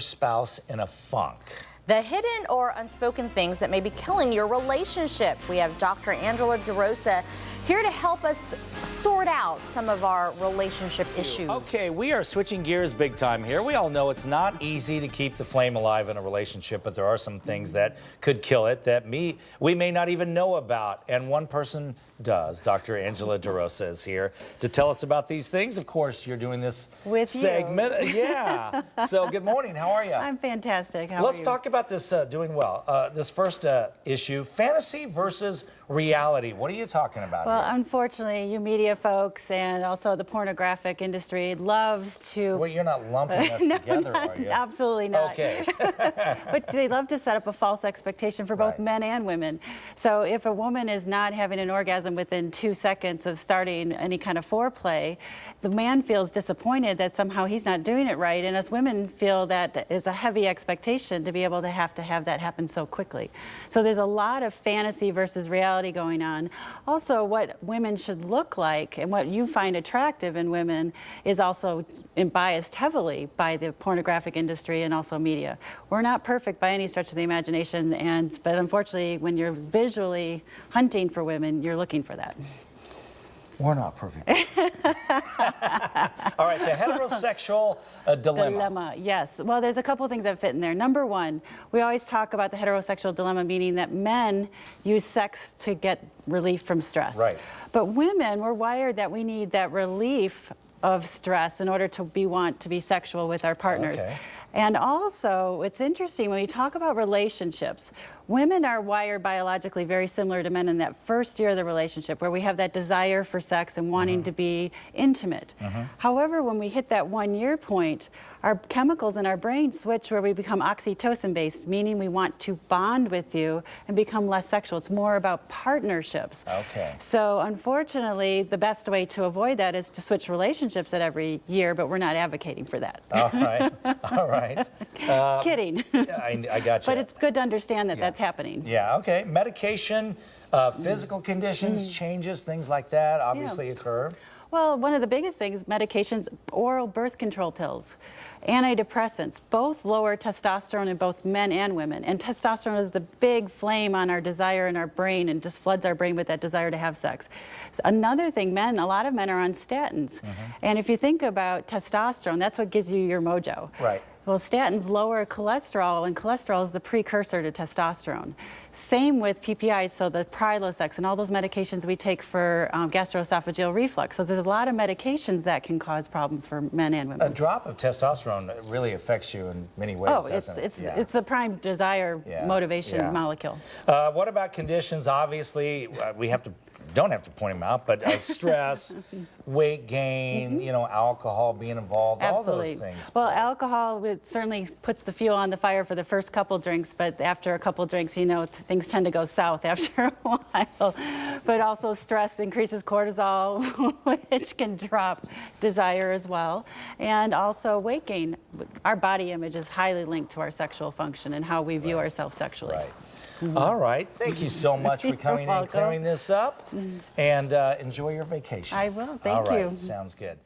your spouse in a funk. The hidden or unspoken things that may be killing your relationship. We have Dr. Angela DeRosa here to help us sort out some of our relationship issues. Okay, we are switching gears big time here. We all know it's not easy to keep the flame alive in a relationship, but there are some things that could kill it that we may not even know about. And one person does. Dr. Angela DeRosa is here to tell us about these things. Of course, you're doing this with segment. Yeah. So good morning. How are you? I'm fantastic. How Let's are you? talk about this doing well. This first issue, fantasy versus reality. What are you talking about Well, here? Unfortunately, you media folks and also the pornographic industry loves to... Well, you're not lumping us together, are you? Absolutely not. Okay. But they love to set up a false expectation for both Right. men and women. So if a woman is not having an orgasm within 2 seconds of starting any kind of foreplay, the man feels disappointed that somehow he's not doing it right, and us women feel that is a heavy expectation to be able to have that happen so quickly. So there's a lot of fantasy versus reality going on. Also, what women should look like and what you find attractive in women is also biased heavily by the pornographic industry and also media. We're not perfect by any stretch of the imagination, but unfortunately, when you're visually hunting for women, you're looking for that. We're not perfect. All right, the heterosexual dilemma. Yes. Well, there's a couple of things that fit in there. Number one, we always talk about the heterosexual dilemma, meaning that men use sex to get relief from stress. Right. But women, we're wired that we need that relief of stress in order to want to be sexual with our partners. Okay. And also, it's interesting, when we talk about relationships, women are wired biologically very similar to men in that first year of the relationship, where we have that desire for sex and wanting to be intimate. However, when we hit that 1 year point, our chemicals in our brain switch where we become oxytocin-based, meaning we want to bond with you and become less sexual. It's more about partnerships. Okay. So unfortunately, the best way to avoid that is to switch relationships at every year, but we're not advocating for that. All right. All right. Kidding. I got you. But it's good to understand that that's happening. Yeah, okay. Medication, physical conditions, changes, things like that obviously occur. Well, one of the biggest things, medications, oral birth control pills, antidepressants, both lower testosterone in both men and women. And testosterone is the big flame on our desire in our brain and just floods our brain with that desire to have sex. So another thing, a lot of men are on statins. And if you think about testosterone, that's what gives you your mojo. Right. Well, statins lower cholesterol, and cholesterol is the precursor to testosterone. Same with PPIs, so the Prilosec and all those medications we take for gastroesophageal reflux. So there's a lot of medications that can cause problems for men and women. A drop of testosterone really affects you in many ways, doesn't it? It's the prime desire motivation molecule. What about conditions? Obviously, we don't have to point them out, but stress, weight gain, you know, alcohol being involved, Absolutely. all those things. Well, alcohol certainly puts the fuel on the fire for the first couple drinks, but after a couple drinks, you know, things tend to go south after a while. But also stress increases cortisol, which can drop desire as well. And also weight gain. Our body image is highly linked to our sexual function and how we view ourselves sexually. Right. All right. Thank you so much for coming in and clearing this up. And enjoy your vacation. I will. Thank you. All right. Sounds good.